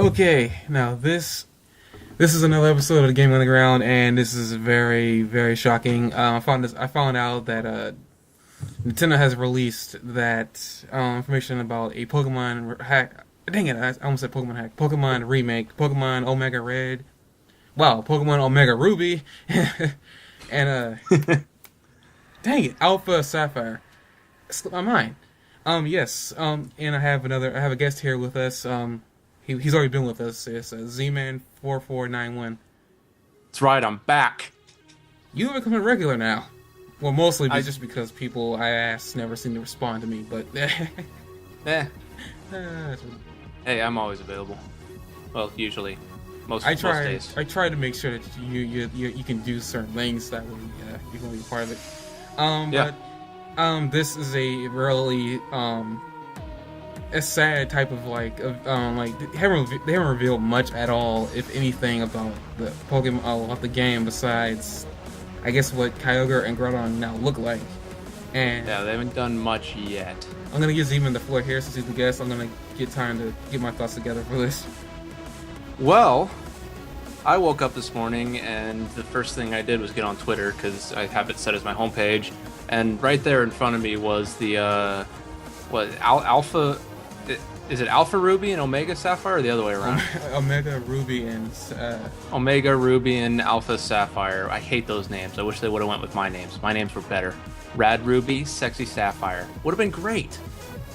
Okay, now this is another episode of the Game Underground, and this is very very shocking. I found out that Nintendo has released that information about a Pokemon hack. Dang it! I almost said Pokemon hack. Pokemon remake. Pokemon Omega Red. Wow, Pokemon Omega Ruby, and dang it, Alpha Sapphire. It slipped my mind. Yes. And I have a guest here with us. He's already been with us. It's Z-Man4491. That's right, I'm back. You've become a regular now. Well, mostly just because people I asked never seem to respond to me, but Eh. Hey, I'm always available. Well, usually. Most days. I try to make sure that you can do certain things that way you can be part of it. This is a really a sad type of like they haven't revealed much at all, if anything, about the Pokemon about the game besides I guess what Kyogre and Groudon now look like. And yeah, they haven't done much yet. I'm gonna give Zeman the floor here since he's the guest. I'm gonna get time to get my thoughts together for this. Well, I woke up this morning and the first thing I did was get on Twitter because I have it set as my homepage, and right there in front of me was the Alpha. Is it Alpha Ruby and Omega Sapphire, or the other way around? Omega Ruby and Omega Ruby and Alpha Sapphire. I hate those names. I wish they would have went with my names. My names were better. Rad Ruby, Sexy Sapphire. Would have been great.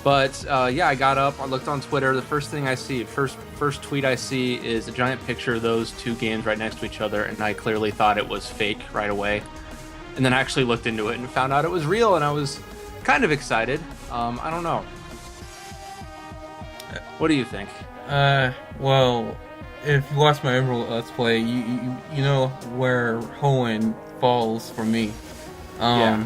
But yeah, I got up, I looked on Twitter. The first thing I see, first tweet I see is a giant picture of those two games right next to each other, and I clearly thought it was fake right away. And then I actually looked into it and found out it was real, and I was kind of excited. I don't know. What do you think? Well, if you watch my Emerald Let's Play, you know where Hoenn falls for me. Yeah.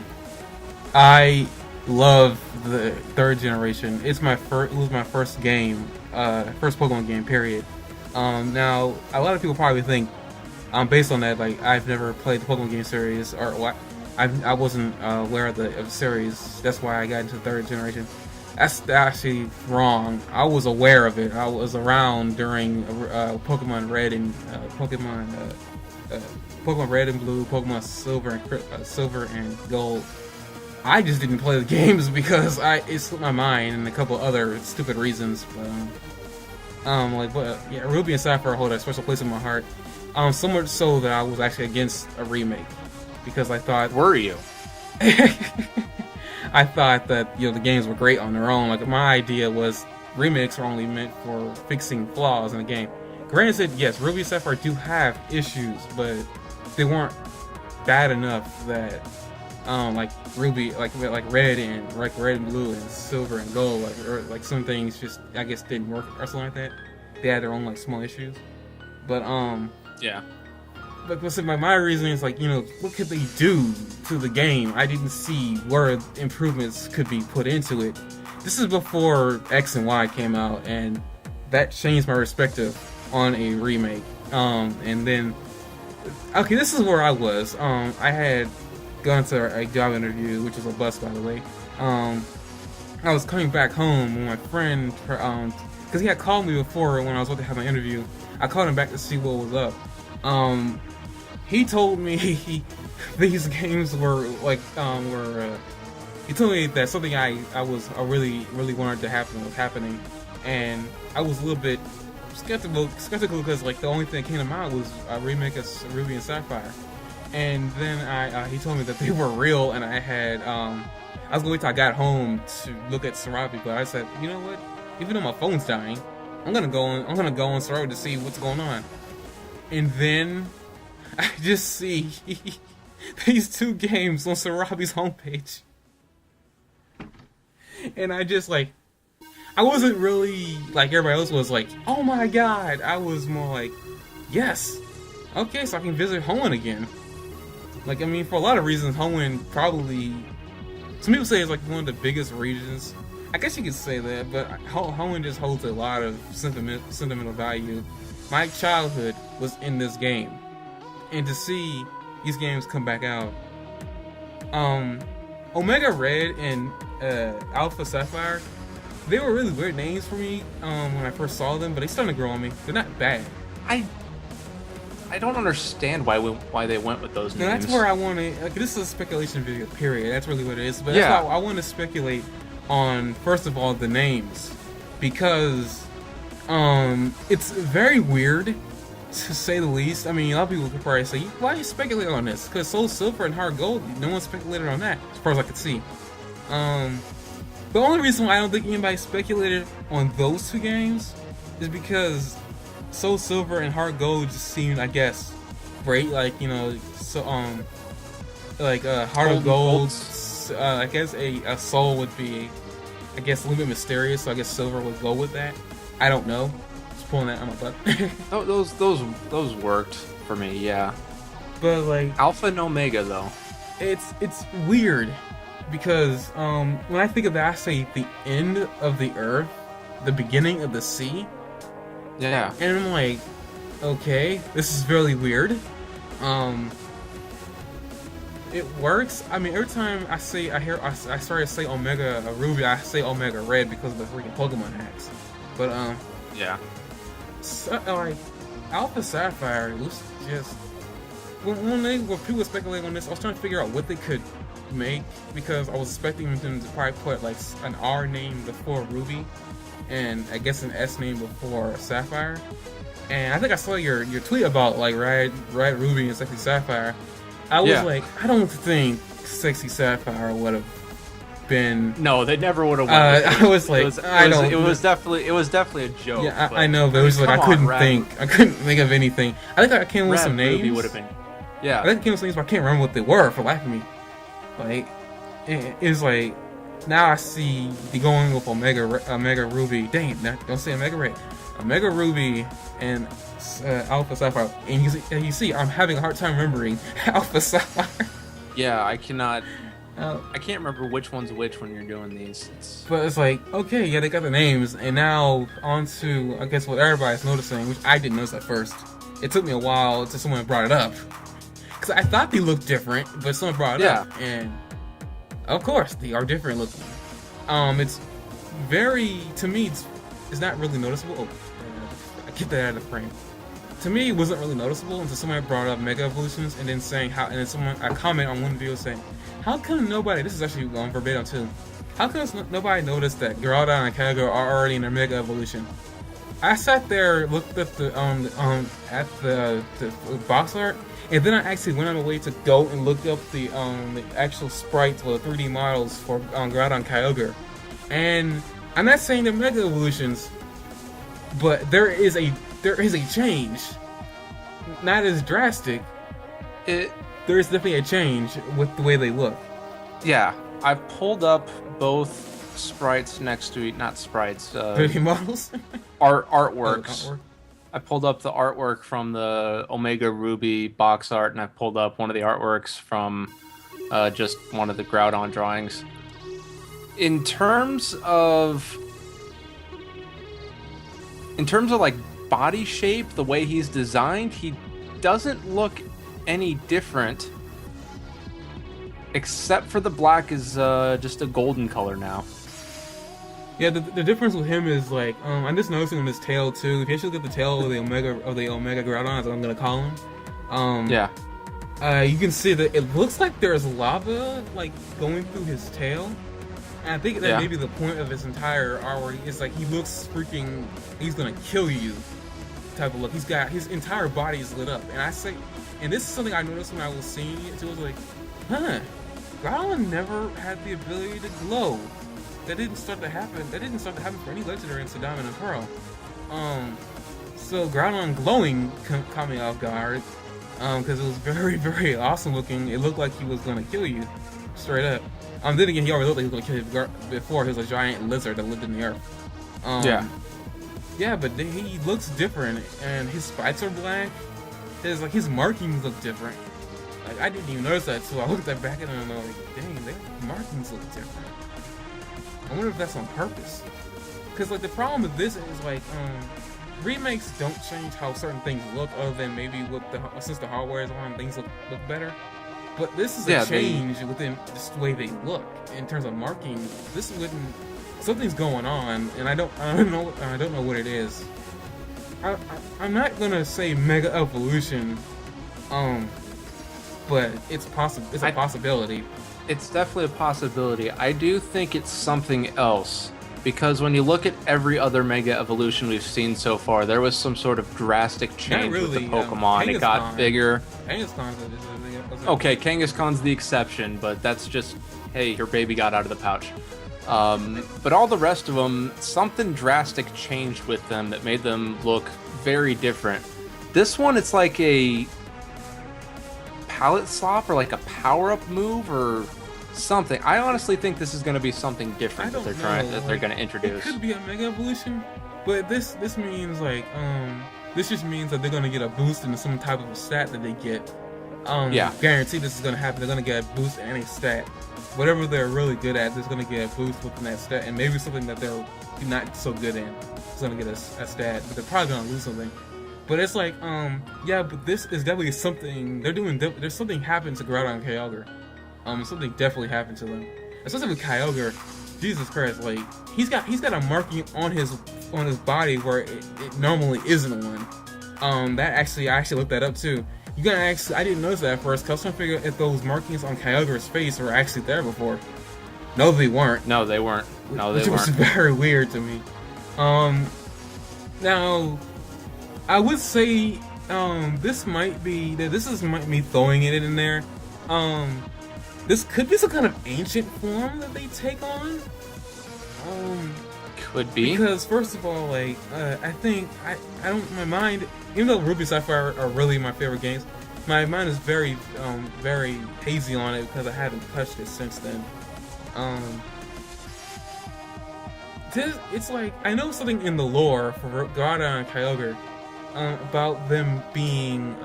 I love the third generation. It was my first game, first Pokemon game, period. Now a lot of people probably think, based on that, like I've never played the Pokemon game series, or I wasn't aware of the series. That's why I got into the third generation. That's actually wrong. I was aware of it. I was around during Pokemon Red and Pokemon Red and Blue, Pokemon Silver and Gold. I just didn't play the games because it slipped my mind and a couple other stupid reasons. But yeah, Ruby and Sapphire hold a special place in my heart. So much so that I was actually against a remake because I thought. Were you? I thought that the games were great on their own. Like my idea was remakes are only meant for fixing flaws in the game. Granted, yes, Ruby and Sapphire do have issues, but they weren't bad enough that like Ruby, like Red and Blue and Silver and Gold, like some things just I guess didn't work or something like that. They had their own like small issues, but yeah. But listen, my reasoning is like, what could they do to the game? I didn't see where improvements could be put into it. This is before X and Y came out, and that changed my perspective on a remake. And then, okay, this is where I was. I had gone to a job interview, which was a bus, by the way. I was coming back home when my friend, because he had called me before when I was about to have my interview. I called him back to see what was up. He told me these games were like he told me that something I really wanted to happen was happening, and I was a little bit skeptical because like the only thing that came to mind was a remake of Ruby and Sapphire, and then he told me that they were real, and I was gonna wait till I got home to look at Sarabi, but I said, you know what? Even though my phone's dying, I'm gonna go on Sarabi to see what's going on. And then I just see these two games on Sarabi's homepage. And I just I wasn't really like everybody else was like, oh my god. I was more like, yes. Okay, so I can visit Hoenn again. Like, I mean, for a lot of reasons, Hoenn probably, some people say it's like one of the biggest regions. I guess you could say that, but Hoenn just holds a lot of sentimental value. My childhood was in this game, and to see these games come back out, Omega Red and Alpha Sapphire They were really weird names for me when I first saw them, but they started to grow on me. They're not bad. I I don't understand why they went with those No, names. that's where I want to. Like, this is a speculation video, period. That's really what it is. But Yeah. that's why I want to speculate on, first of all, the names, because it's very weird, to say the least. I mean, a lot of people could probably say, "Why you speculate on this?" Because Soul Silver and Heart Gold, no one speculated on that, as far as I could see. The only reason why I don't think anybody speculated on those two games is because Soul Silver and Heart Gold just seemed, I guess, great. Like, you know, so Heart of Gold. I guess a soul would be, I guess, a little bit mysterious. So I guess Silver would go with that. I don't know. Just pulling that on my butt. Those worked for me, yeah. But like Alpha and Omega though, it's weird because when I think of that, I say the end of the earth, the beginning of the sea. yeah. And I'm like, okay, this is really weird. It works. I mean, every time I started to say Omega Ruby, I say Omega Red because of the freaking Pokemon hacks. But Yeah. so, like Alpha Sapphire was just when people were speculating on this, I was trying to figure out what they could make because I was expecting them to probably put like an R name before Ruby, and I guess an S name before Sapphire. And I think I saw your tweet about like Red Ruby and Sexy Sapphire. I was like, I don't think Sexy Sapphire would have been. No, they never would have won. I was like, it was definitely a joke. Yeah, I know, but it was like I couldn't think of anything. I think I came with some names. Ruby would have been. Yeah. I think I came with some names, but I can't remember what they were for life of me. Like, it's like now I see the going with Omega Ruby. Dang it! Don't say Omega Red. Omega Ruby and Alpha Sapphire, and you see, I'm having a hard time remembering Alpha Sapphire. Yeah, I cannot. I can't remember which one's which when you're doing these. But it's like, okay, yeah, they got the names, and now on to, I guess, what everybody's noticing, which I didn't notice at first. It took me a while until someone brought it up. Because I thought they looked different, but someone brought it up, and of course, they are different looking. It's very, to me, it's not really noticeable. Oh, I get that out of frame. To me, it wasn't really noticeable until somebody brought up Mega Evolutions, and then saying how, and then I comment on one video saying, how come nobody, this is actually verbatim too, how come nobody noticed that Groudon and Kyogre are already in their Mega Evolution? I sat there, looked at the box art, and then I actually went on my way to go and look up the actual sprites or the 3D models for Groudon and Kyogre. And I'm not saying they're Mega Evolutions, but there is a change. Not as drastic. There is definitely a change with the way they look. Yeah, I pulled up both sprites next to not sprites. 3D models. Artworks. Artwork. I pulled up the artwork from the Omega Ruby box art, and I pulled up one of the artworks from just one of the Groudon drawings. In terms of like body shape, the way he's designed, he doesn't look any different, except for the black is just a golden color now. Yeah, the difference with him is like I'm just noticing on his tail too. If you actually look at the tail of the Omega Groudon, as I'm gonna call him, you can see that it looks like there's lava like going through his tail. And I think that maybe the point of his entire artwork is like he looks freaking, he's gonna kill you type of look. He's got, his entire body is lit up, and this is something I noticed when I was seeing it too. I was like, Groudon never had the ability to glow. That didn't start to happen for any legendary in Diamond and Pearl. So Groudon glowing caught me off guard, because it was very, very awesome looking. It looked like he was gonna kill you, straight up. Then again, he already looked like he was gonna kill you before. He was a giant lizard that lived in the earth. Yeah, but he looks different, and his spikes are black. His markings look different. Like, I didn't even notice that, so I looked at back at him and I'm like, dang, their markings look different. I wonder if that's on purpose. Because like the problem with this is like remakes don't change how certain things look, other than maybe since the hardware is on, things look better. But this is a change within just the way they look in terms of markings. This wouldn't something's going on, and I don't know what it is. I'm not gonna say Mega Evolution, but it's possible. It's a possibility. It's definitely a possibility. I do think it's something else. Because when you look at every other Mega Evolution we've seen so far, there was some sort of drastic change with the Pokemon. It got bigger. Okay, Kangaskhan's the exception, but that's just, hey, your baby got out of the pouch. But all the rest of them, something drastic changed with them that made them look very different. This one, it's like a palette swap or like a power-up move or something. I honestly think this is going to be something different that they're going to introduce. It could be a Mega Evolution, but this means like this just means that they're going to get a boost into some type of a stat that they get. Yeah, guarantee this is going to happen. They're going to get a boost in any stat. Whatever they're really good at, they're going to get a boost within that stat, and maybe something that they're not so good in is going to get a stat, but they're probably going to lose something. But it's like, yeah, but this is definitely something they're doing. There's something happened to Groudon and Kyogre. Something definitely happened to them. Especially with Kyogre, Jesus Christ, like he's got a marking on his body where it normally isn't one. That actually I looked that up too. You gotta actually, I didn't notice that at first, cause I was trying to figure out if those markings on Kyogre's face were actually there before. No, they weren't. No, they weren't. Which was very weird to me. Now, I would say this might be me throwing it in there. This could be some kind of ancient form that they take on. Could be. Because first of all, like I think I don't, my mind, even though Ruby Sapphire are really my favorite games, my mind is very very hazy on it because I haven't touched it since then. It's like I know something in the lore for Groudon and Kyogre about them being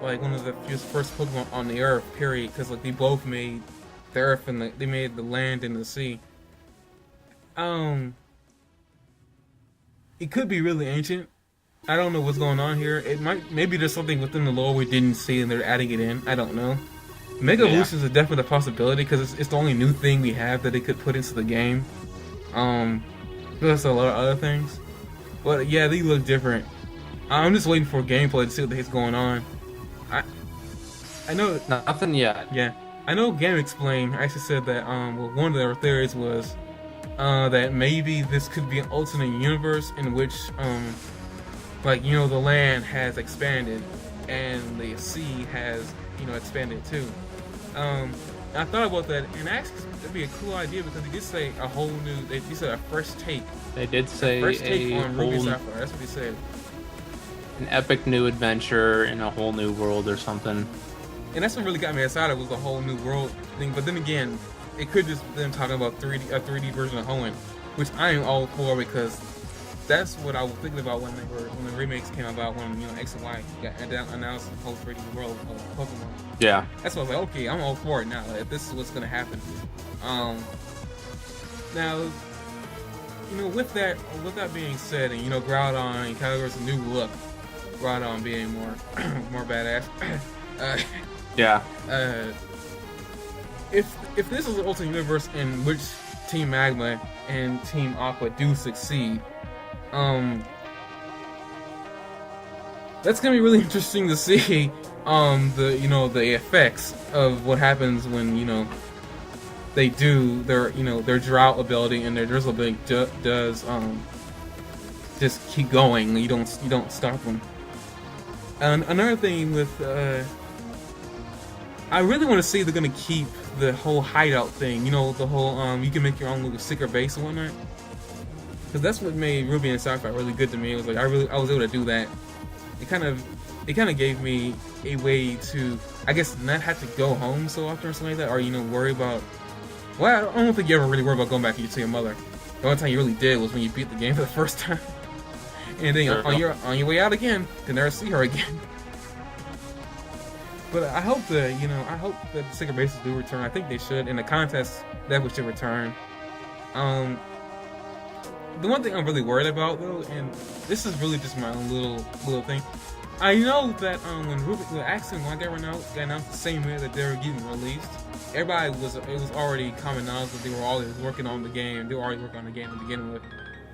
like one of the first Pokemon on the Earth. Period. Because like they both made the Earth and they made the land and the sea. It could be really ancient. I don't know what's going on here. Maybe there's something within the lore we didn't see and they're adding it in. I don't know. Mega Evolution is definitely a possibility because it's the only new thing we have that they could put into the game. There's a lot of other things, but yeah, they look different. I'm just waiting for gameplay to see what the heck's going on. I know nothing yet. Yeah, I know. Game Explain actually said that well, one of their theories was that maybe this could be an alternate universe in which like the land has expanded and the sea has expanded too. I thought about that, and actually that'd be a cool idea because they did say a whole new. They said a fresh take. They did say a fresh take on Ruby Sapphire. That's what they said. An epic new adventure in a whole new world or something. And that's what really got me excited was the whole new world thing. But then again, it could just them talking about a 3D version of Hoenn, which I am all for because that's what I was thinking about when the remakes came about when X and Y got announced the whole 3D world of Pokemon. Yeah. That's why I was like, okay, I'm all for it now. Like, if this is what's gonna happen. Now, with that being said, and Groudon and Kyogre's new look, Groudon being more badass. Yeah. If this is an alternate universe in which Team Magma and Team Aqua do succeed, that's gonna be really interesting to see. The effects of what happens when they do their drought ability and their drizzle ability does just keep going. You don't stop them. And another thing with I really want to see if they're gonna keep the whole hideout thing. The whole you can make your own little secret base and whatnot. Because that's what made Ruby and Sapphire really good to me. It was like I was able to do that. It kind of gave me a way to, I guess, not have to go home so often or something like that, or worry about. Well, I don't think you ever really worry about going back to your mother. The only time you really did was when you beat the game for the first time, and then on your way out again, to never see her again. But I hope that the secret bases do return. I think they should. In the contest, that we should return. The one thing I'm really worried about though, and this is really just my own little thing, I know that when X and Y got announced the same year that they were getting released, it was already common knowledge that they were always working on the game. They were already working on the game to begin with.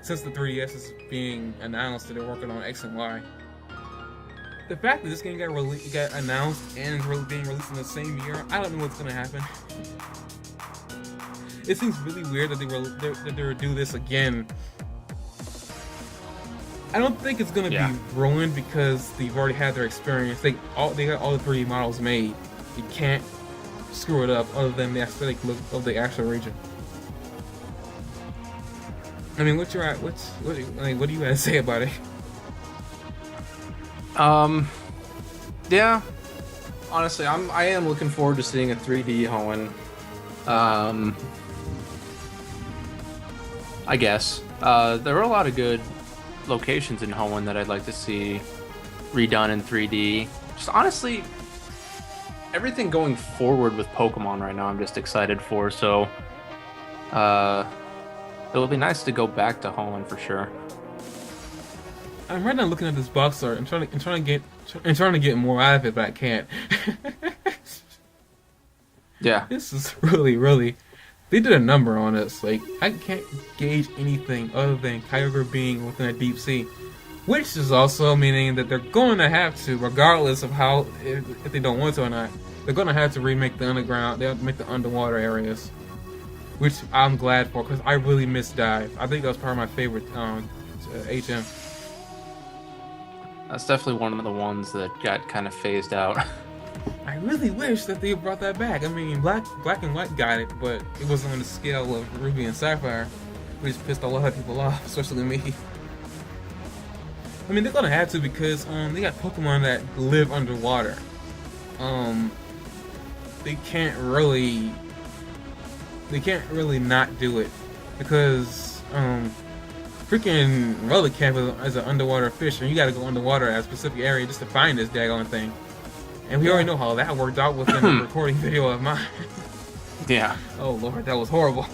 Since the 3DS is being announced that they're working on X and Y. The fact that this game got announced and being released in the same year, I don't know what's gonna happen. It seems really weird that they would do this again. I don't think it's gonna be ruined because they've already had their experience. They got all the 3D models made. You can't screw it up other than the aesthetic look of the actual region. I mean, what do you have to say about it? Yeah. Honestly, I am looking forward to seeing a 3D Hoenn. I guess. There are a lot of good locations in Hoenn that I'd like to see redone in 3D. Just honestly, everything going forward with Pokemon right now, I'm just excited for. So, it would be nice to go back to Hoenn for sure. I'm right now looking at this box art and trying to get more out of it, but I can't. Yeah. This is really. They did a number on us. Like, I can't gauge anything other than Kyogre being within a deep sea, which is also meaning that they're going to have to, regardless of how if they don't want to or not, they're going to have to remake the underground. They have to make the underwater areas, which I'm glad for because I really miss Dive. I think that was probably my favorite HM. That's definitely one of the ones that got kind of phased out. I really wish that they brought that back. I mean, Black and White got it, but it wasn't on the scale of Ruby and Sapphire, which pissed a lot of people off, especially me. I mean, they're gonna have to because they got Pokemon that live underwater. They can't really not do it because freaking Relicanth is an underwater fish, and you gotta go underwater at a specific area just to find this daggone thing. And we already know how that worked out within the recording video of mine. Yeah. Oh lord, that was horrible.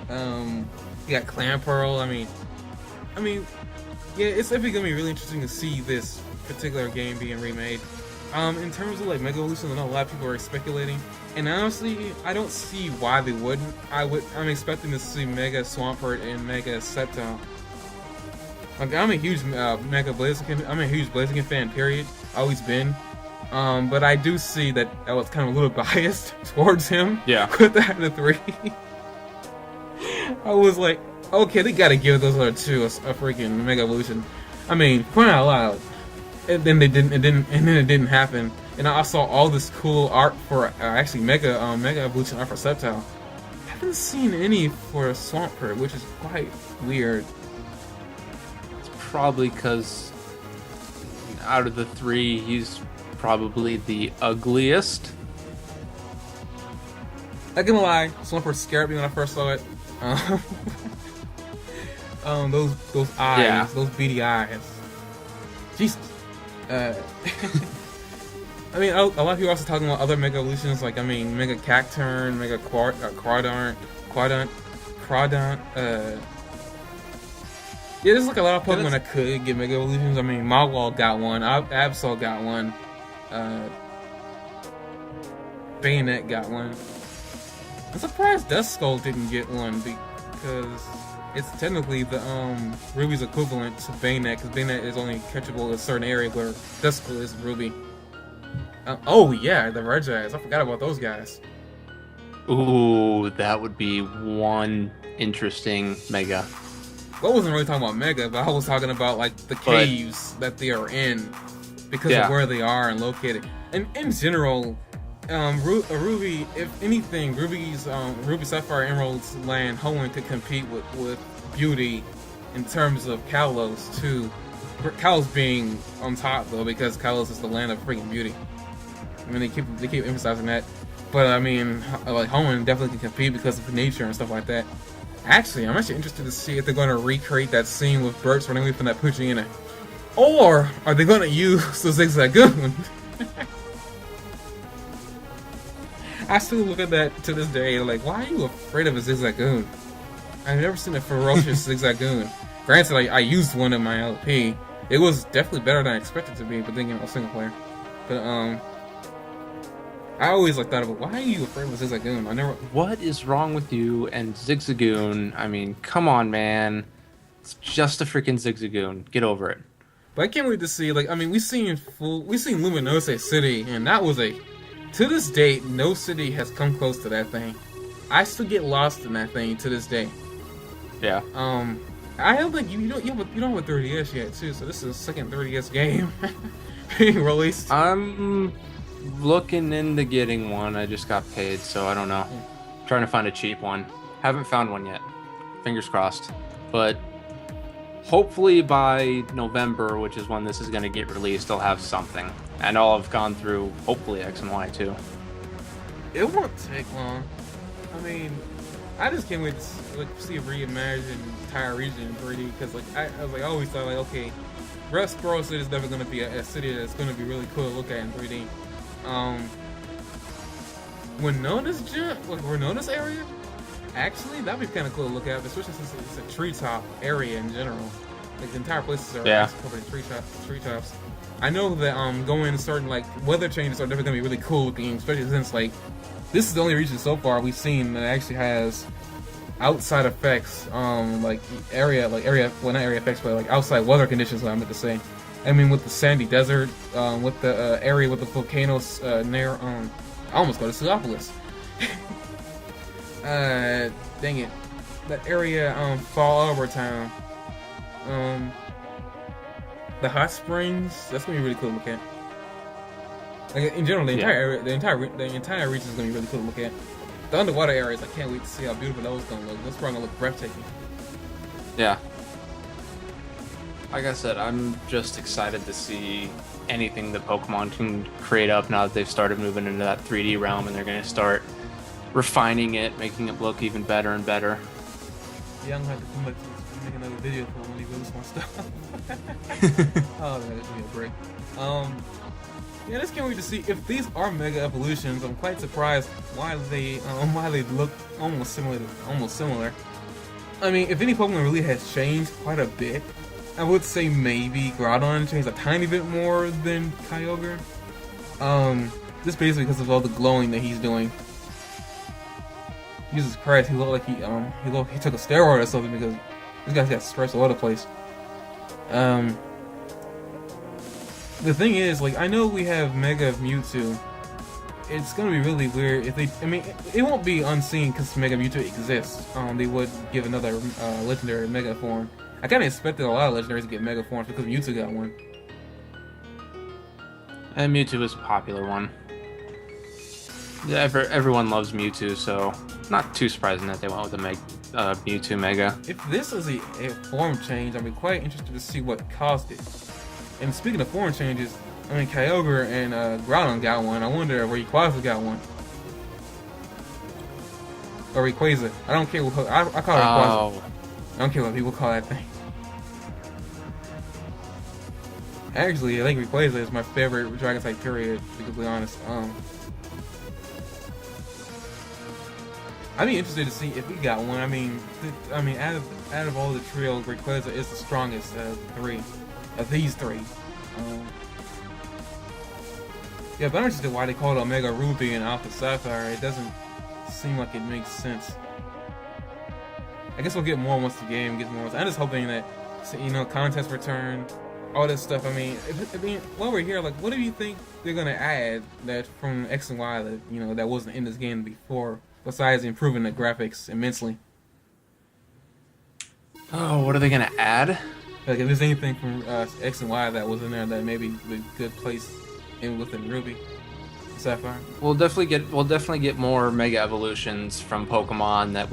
You got Clamperl. I mean, yeah, it's definitely gonna be really interesting to see this particular game being remade. In terms of like Mega Evolution, I know a lot of people are speculating, and honestly, I don't see why they wouldn't. I'm expecting to see Mega Swampert and Mega Sceptile. Like, I'm a huge Blaziken fan, period. Always been. But I do see that I was kind of a little biased towards him. Yeah. With the 3. I was like, okay, they gotta give those other two a freaking Mega Evolution. I mean, point out loud. And then it didn't happen. And I saw all this cool art for actually Mega Evolution art for Sceptile. I haven't seen any for Swampert, which is quite weird. Probably because out of the 3, he's probably the ugliest. Not gonna lie, Swampert scared me when I first saw it. Those eyes, those beady eyes. Jesus. I mean, a lot of people are also talking about other Mega Evolutions, like, I mean, Mega Cacturn, Mega Quadrant. Yeah, there's like a lot of Pokemon that could get Mega Evolutions. I mean, Mawile got one, Absol got one, Bayonet got one. I'm surprised Duskull didn't get one because it's technically the Ruby's equivalent to Bayonet, because Bayonet is only catchable in a certain area where Duskull is Ruby. Oh yeah, the Regice. I forgot about those guys. Ooh, that would be one interesting Mega. Well, I wasn't really talking about Mega, but I was talking about like the caves that they are in because of where they are and located. And in general, Ruby, if anything, Ruby Sapphire Emerald's land, Hoenn could compete with Beauty in terms of Kalos too. Kalos being on top though, because Kalos is the land of freaking beauty. I mean, they keep emphasizing that, but I mean, like Hoenn definitely can compete because of nature and stuff like that. Actually, I'm actually interested to see if they're going to recreate that scene with Burt's running away from that Poochyena. Or are they going to use the Zigzagoon? I still look at that to this day, like, why are you afraid of a Zigzagoon? I've never seen a ferocious Zigzagoon. Granted, I used one in my LP, It was definitely better than I expected to be, but then again, it was single player. But I always like thought about why are you afraid of Zigzagoon? I never. What is wrong with you and Zigzagoon? I mean, come on, man. It's just a freaking Zigzagoon. Get over it. But I can't wait to see. Like, I mean, we seen Luminose City, and that was to this date, no city has come close to that thing. I still get lost in that thing to this day. Yeah. I don't think you don't have a 3DS yet too, so this is the second 3DS game being released. I'm looking into getting one. I just got paid, so I don't know. Trying to find a cheap one. Haven't found one yet. Fingers crossed. But hopefully by November, which is when this is going to get released, I'll have something. And I'll have gone through, hopefully, X and Y too. It won't take long. I mean, I just can't wait to see a reimagined entire region in 3D, because I always thought, like, okay, Rustboro City is never going to be a city that's going to be really cool to look at in 3D. Winona's area, actually, that'd be kind of cool to look at, especially since it's a treetop area in general. Like, the entire places are covered in treetops. I know that going to certain like weather changes are definitely going to be really cool looking, especially since like this is the only region so far we've seen that actually has outside effects, like not area effects, but like outside weather conditions. I meant to say. I mean, with the sandy desert, with the area with the volcanoes near, I almost go to Sugopolis. Dang it, that area, Fall Arbor Town, the hot springs. That's gonna be really cool to look at. Like in general, the entire region is gonna be really cool to look at. The underwater areas, I can't wait to see how beautiful those gonna look. That's probably gonna look breathtaking. Yeah. Like I said, I'm just excited to see anything that Pokemon can create up now that they've started moving into that 3D realm, and they're going to start refining it, making it look even better and better. Yeah, I'm gonna have to come back to make another video for when he release my stuff. Oh man, this will be a break. Yeah, just can't wait to see if these are Mega Evolutions. I'm quite surprised why they look almost similar. I mean, if any Pokemon really has changed quite a bit, I would say maybe Groudon changed a tiny bit more than Kyogre. Just basically because of all the glowing that he's doing. Jesus Christ, he looked like he took a steroid or something, because this guy's got stress all over the place. The thing is, like, I know we have Mega Mewtwo. It's gonna be really weird if they. I mean, it won't be unseen because Mega Mewtwo exists. They would give another legendary Mega form. I kind of expected a lot of legendaries to get Mega forms because Mewtwo got one. And Mewtwo is a popular one. Yeah, everyone loves Mewtwo, so not too surprising that they went with a Mewtwo Mega. If this is a form change, I'd be quite interested to see what caused it. And speaking of form changes, I mean, Kyogre and Groudon got one. I wonder where Rayquaza got one. Or Rayquaza. I don't care what I call it Rayquaza. I don't care what people call that thing. Actually, I think Rayquaza is my favorite Dragon type, period, to be completely honest. I'd be interested to see if we got one. I mean, out of all the trio, Rayquaza is the strongest of these three. Yeah, but I'm interested why they call it Omega Ruby and Alpha Sapphire. It doesn't seem like it makes sense. I guess we'll get more once the game gets more. I'm just hoping that, contests return, all this stuff. I mean, while we're here, like, what do you think they're gonna add that from X and Y that that wasn't in this game before, besides improving the graphics immensely? Oh, what are they gonna add? Like, if there's anything from X and Y that was in there that maybe would good place within Ruby, Sapphire. We'll definitely get more Mega Evolutions from Pokemon that at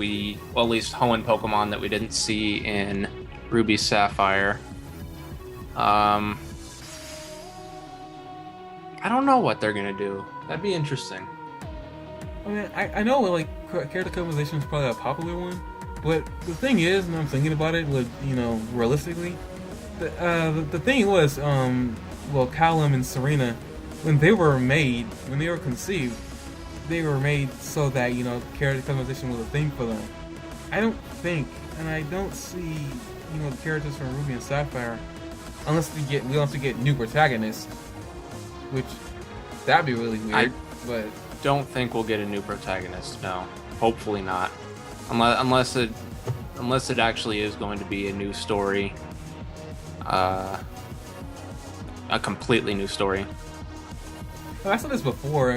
least Hoenn Pokemon that we didn't see in Ruby Sapphire. I don't know what they're gonna do. That'd be interesting. I mean, I know like character customization is probably a popular one, but the thing is, and I'm thinking about it, with realistically, the thing was, Callum and Serena, when they were conceived, they were made so that character customization was a thing for them. I don't see the characters from Ruby and Sapphire unless we get new protagonists, which that'd be really weird. But don't think we'll get a new protagonist. No, hopefully not. Unless it actually is going to be a new story, a completely new story. well, I said this before.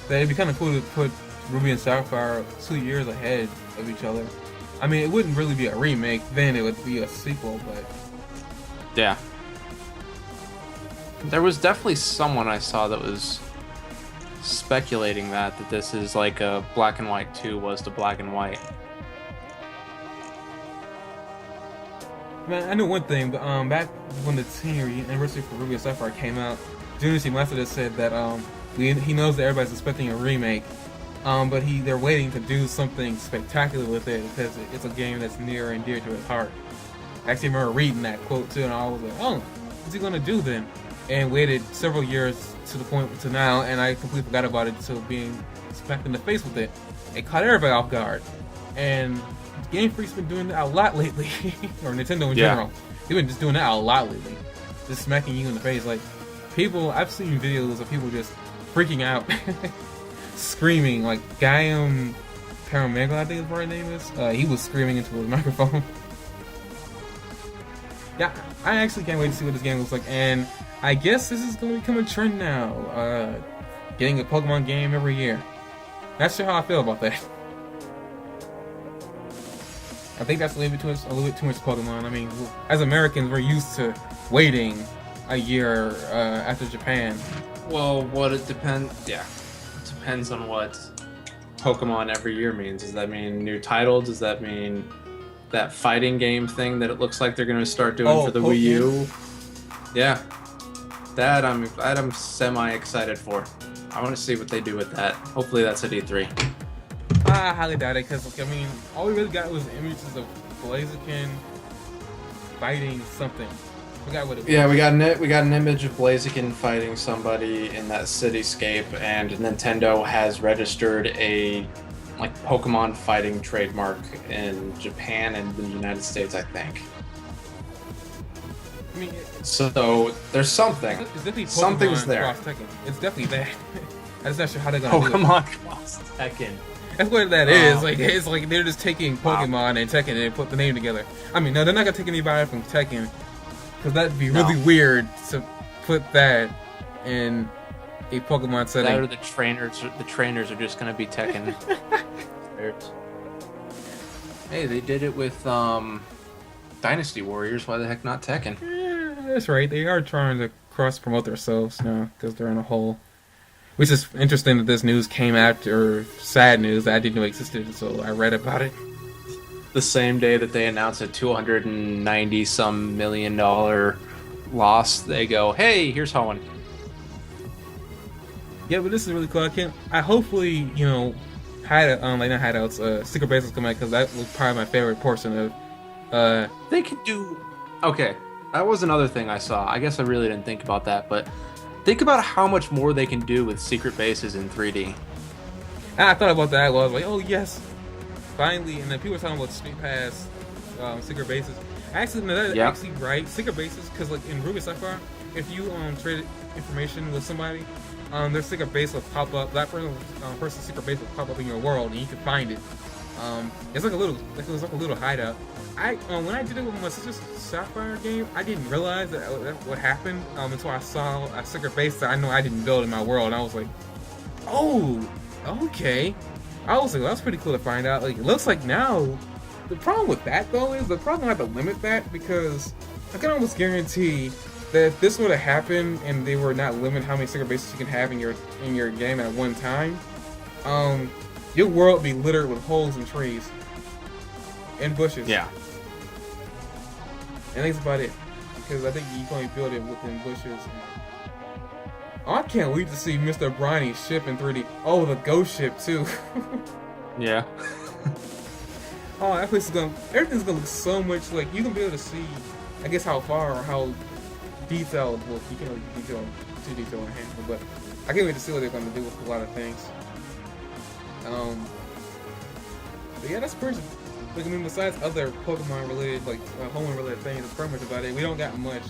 That it'd be kind of cool to put Ruby and Sapphire 2 years ahead of each other. I mean, it wouldn't really be a remake, then it would be a sequel, but Yeah. There was definitely someone I saw that was speculating that this is like a Black and White 2 was to Black and White. man, I know one thing. But back when the 10-year anniversary for Ruby and Sapphire came out, Junior Masuda said that he knows that everybody's expecting a remake, but they're waiting to do something spectacular with it because it's a game that's near and dear to his heart. I actually remember reading that quote too, and I was like, oh, what's he gonna do then? And waited several years to the point to now, and I completely forgot about it until being smacked in the face with it. It caught everybody off guard. And Game Freak's been doing that a lot lately, or Nintendo in general. They've been just doing that a lot lately, just smacking you in the face. Like I've seen videos of people just freaking out, screaming. Like Gaiam Paramegal, I think his right name is. He was screaming into his microphone. Yeah, I actually can't wait to see what this game looks like, and I guess this is going to become a trend now. Getting a Pokemon game every year. Not sure how I feel about that. I think that's a little bit too much Pokemon. I mean, as Americans, we're used to waiting a year after Japan. Well, it depends on what Pokemon every year means. Does that mean new title? Does that mean that fighting game thing that it looks like they're going to start doing for the Wii U? Yeah, that I'm semi excited for. I want to see what they do with that. Hopefully that's at E3. I highly doubt it, because I mean, all we really got was images of Blaziken fighting something. Forgot what it was. Yeah, we got an image of Blaziken fighting somebody in that cityscape, and Nintendo has registered a Pokemon fighting trademark in Japan and the United States, I think. I mean, so there's something. It's definitely Pokemon Something's there. Cross Tekken. It's definitely there. I'm just not sure how they're gonna do it. Pokemon Cross Tekken. That's what that is. It's like they're just taking Pokemon and Tekken and put the name together. I mean, no, they're not gonna take anybody from Tekken, because that'd be really weird to put that in a Pokemon setting. That or the trainers are just gonna be Tekken. Hey, they did it with Dynasty Warriors. Why the heck not Tekken? Yeah, that's right. They are trying to cross promote themselves now because they're in a hole. Which is interesting that this news came after sad news that I didn't know existed, so I read about it. The same day that they announced a $290-some million loss, they go, "Hey, here's Hoenn." Yeah, but this is really cool. I hopefully, not hideouts, secret bases come out, because that was probably my favorite portion of. They could do. Okay, that was another thing I saw. I guess I really didn't think about that, but think about how much more they can do with secret bases in 3D. And I thought about that. Well, I was like, oh yes, finally. And then people were talking about Street Pass, secret bases. Actually, no, that's actually right. Secret bases, because like in Ruby Sapphire, if you trade information with somebody, their secret base will pop up. That person's secret base will pop up in your world, and you can find it. It's like a little hideout. When I did it with my sister's Sapphire game, I didn't realize that what happened until I saw a secret base that I know I didn't build in my world, and I was like, oh, okay. I was like, well, that's pretty cool to find out. Like, it looks like now, the problem with that though is the problem have to limit that, because I can almost guarantee that if this would have happened and they were not limit how many secret bases you can have in your game at one time, your world would be littered with holes and trees and bushes. Yeah. And that's about it, because I think you can only build it within bushes. Oh, I can't wait to see Mr. Bronny's ship in 3D. Oh, the ghost ship too. Yeah. Oh, that place is everything's gonna look so much like, you can be able to see, I guess, how far or how detailed. Well, you can't really too detailed in hand, but I can't wait to see what they're gonna do with a lot of things. But yeah, that's pretty Like, I mean, besides other Pokemon related, like home related things, that's pretty much about it. We don't got much.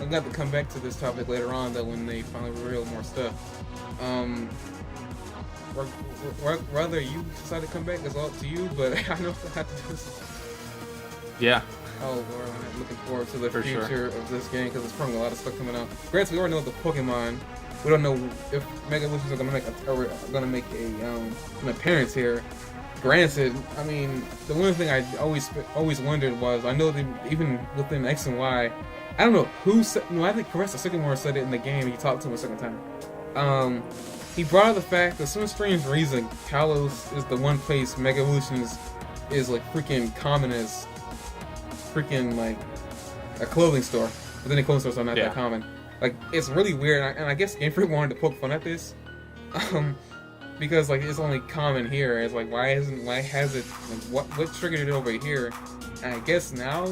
I've got to come back to this topic later on, though, when they finally reveal more stuff. Whether you decide to come back is all up to you, but I know I have to do this. Yeah. Oh Lord, I'm looking forward to the For future sure. of this game because there's probably a lot of stuff coming out. Granted, we already know the Pokemon. We don't know if Mega Evolutions are gonna make an appearance here. Granted, I mean, the one thing I always wondered was, I know that even within X and Y, I don't know who said. No, I think Professor Sycamore said it in the game. He talked to him a second time. He brought up the fact that for some strange reason, Kalos is the one place Mega Evolutions is like freaking common as freaking like a clothing store, but then the clothing stores are not that common. Like, it's really weird, and I guess Game Freak wanted to poke fun at this, because like it's only common here. It's like, why has it? Like, what triggered it over here? And I guess now,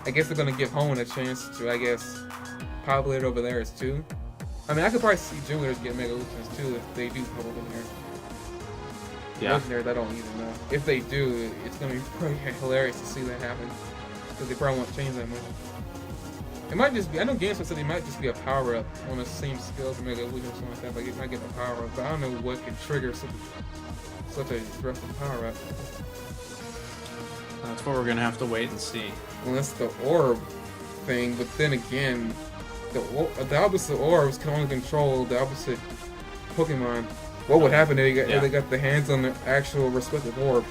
they're gonna give Hoenn a chance to populate it over there as too. I mean, I could probably see Juniors get Mega Evolutions too if they do pop up in there. Yeah. Legendaries, I don't even know. If they do, it's gonna be pretty hilarious to see that happen. Because they probably won't change that much. It might just be, I know GameSpot said it might just be a power up on the same skill for Mega Evolution or something like that. Like, it might get a power up, but I don't know what could trigger such a aggressive power up. That's what we're gonna have to wait and see. Unless the orb thing, but then again, the opposite orbs can only control the opposite Pokemon. What would happen if they got the hands on the actual respective orb?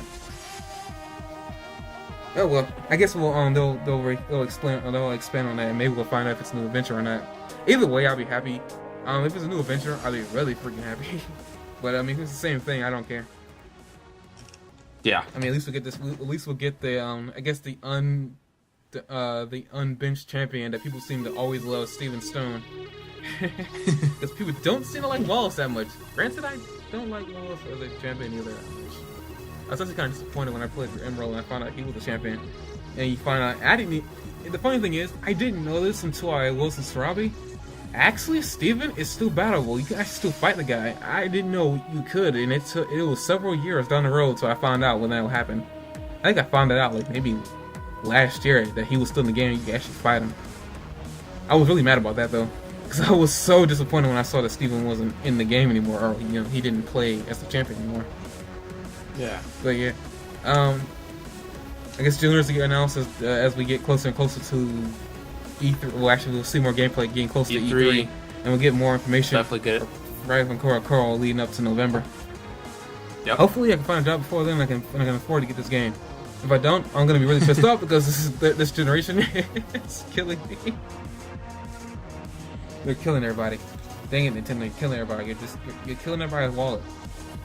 Oh well, I guess they'll expand on that, and maybe we'll find out if it's a new adventure or not. Either way, I'll be happy. If it's a new adventure, I'll be really freaking happy. But I mean, if it's the same thing, I don't care. Yeah. I mean, at least we'll get this. At least we'll get the the unbenched champion that people seem to always love, Steven Stone. Because people don't seem to like Wallace that much. Granted, I don't like Wallace as a champion either. I was actually kind of disappointed when I played for Emerald and I found out he was the champion. And you find out, the funny thing is, I didn't know this until I was in Sarabi. Actually, Steven is still battleable. You can actually still fight the guy. I didn't know you could, and it was several years down the road till I found out when that happened. I think I found it out like maybe last year that he was still in the game and you could actually fight him. I was really mad about that though, because I was so disappointed when I saw that Steven wasn't in the game anymore, or he didn't play as the champion anymore. Yeah. But yeah, I guess juniors get announced as we get closer and closer to E3. Well, actually, we'll see more gameplay getting closer to E3, and we'll get more information. Definitely good. Right from Coral leading up to November. Yep. Hopefully, I can find a job before then. I can afford to get this game. If I don't, I'm gonna be really pissed off because this generation is killing me. They're killing everybody. Dang it, Nintendo, you're killing everybody. You're killing everybody's wallet.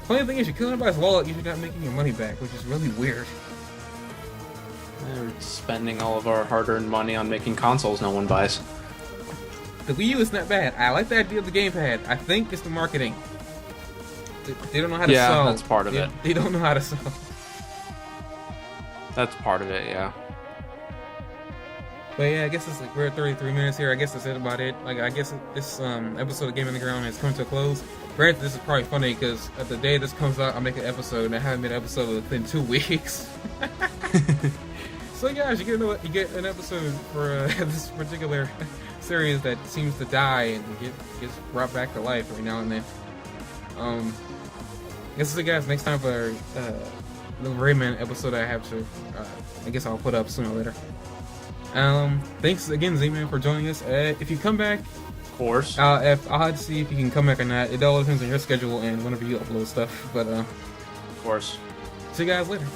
Funny thing is, you're killing everybody's wallet. You're not making your money back, which is really weird. We're spending all of our hard-earned money on making consoles no one buys. The Wii U is not bad. I like the idea of the gamepad. I think it's the marketing. They don't know how to sell. Yeah, that's part of it. They don't know how to sell. That's part of it, yeah. But yeah, I guess it's like we're at 33 minutes here. I guess that's it about it. Like, I guess this episode of Game on the Ground has come to a close. Granted, this is probably funny because at the day this comes out, I make an episode, and I haven't made an episode within 2 weeks. So guys, you get an episode for this particular series that seems to die and gets brought back to life every now and then. I guess see you guys next time for the Rayman episode I have to. I guess I'll put up sooner or later. Thanks again, Z-Man, for joining us. If you come back, Of course. I'll have to see if you can come back or not. It all depends on your schedule and whenever you upload stuff. But Of course. see you guys later.